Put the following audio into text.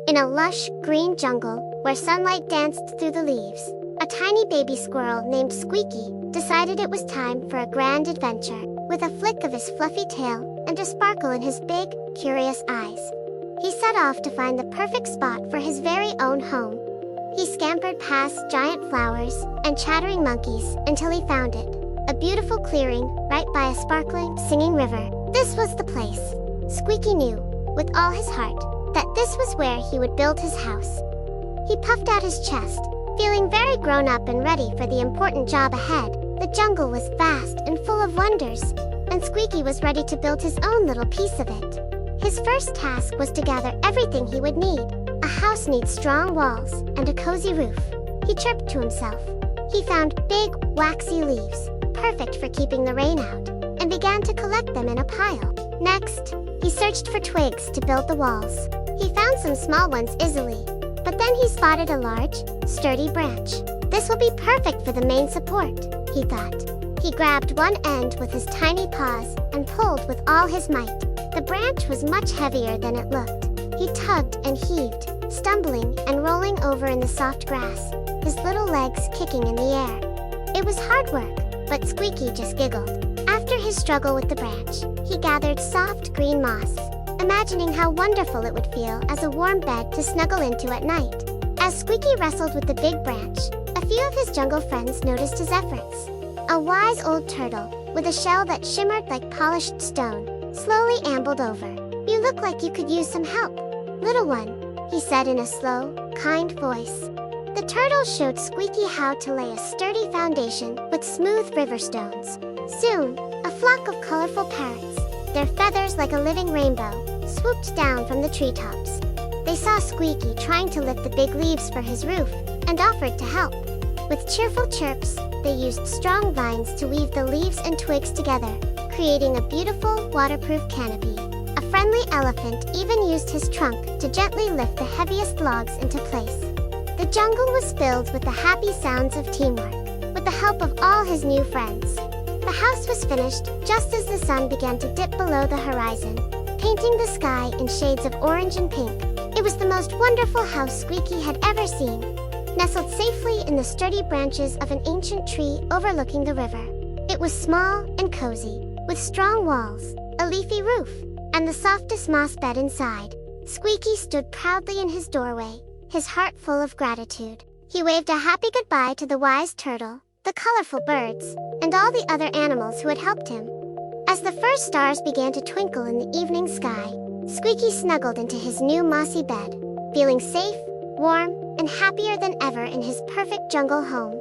In a lush, green jungle, where sunlight danced through the leaves, a tiny baby squirrel named Squeaky decided it was time for a grand adventure. With a flick of his fluffy tail and a sparkle in his big, curious eyes, he set off to find the perfect spot for his very own home. He scampered past giant flowers and chattering monkeys until he found it, a beautiful clearing right by a sparkling, singing river. This was the place. Squeaky knew, with all his heart, that this was where he would build his house. He puffed out his chest, feeling very grown up and ready for the important job ahead. The jungle was vast and full of wonders, and Squeaky was ready to build his own little piece of it. His first task was to gather everything he would need. A house needs strong walls and a cozy roof, he chirped to himself. He found big, waxy leaves, perfect for keeping the rain out, and began to collect them in a pile. Next, he searched for twigs to build the walls. He found some small ones easily, but then he spotted a large, sturdy branch. This will be perfect for the main support, he thought. He grabbed one end with his tiny paws and pulled with all his might. The branch was much heavier than it looked. He tugged and heaved, stumbling and rolling over in the soft grass, his little legs kicking in the air. It was hard work, but Squeaky just giggled. After his struggle with the branch, he gathered soft green moss, imagining how wonderful it would feel as a warm bed to snuggle into at night. As Squeaky wrestled with the big branch, a few of his jungle friends noticed his efforts. A wise old turtle, with a shell that shimmered like polished stone, slowly ambled over. "You look like you could use some help, little one," he said in a slow, kind voice. The turtle showed Squeaky how to lay a sturdy foundation with smooth river stones. Soon, a flock of colorful parrots, their feathers like a living rainbow, swooped down from the treetops. They saw Squeaky trying to lift the big leaves for his roof and offered to help. With cheerful chirps, they used strong vines to weave the leaves and twigs together, creating a beautiful, waterproof canopy. A friendly elephant even used his trunk to gently lift the heaviest logs into place. The jungle was filled with the happy sounds of teamwork, with the help of all his new friends. The house was finished just as the sun began to dip below the horizon, painting the sky in shades of orange and pink. It was the most wonderful house Squeaky had ever seen, nestled safely in the sturdy branches of an ancient tree overlooking the river. It was small and cozy, with strong walls, a leafy roof, and the softest moss bed inside. Squeaky stood proudly in his doorway, his heart full of gratitude. He waved a happy goodbye to the wise turtle, the colorful birds, and all the other animals who had helped him. As the first stars began to twinkle in the evening sky, Squeaky snuggled into his new mossy bed, feeling safe, warm, and happier than ever in his perfect jungle home.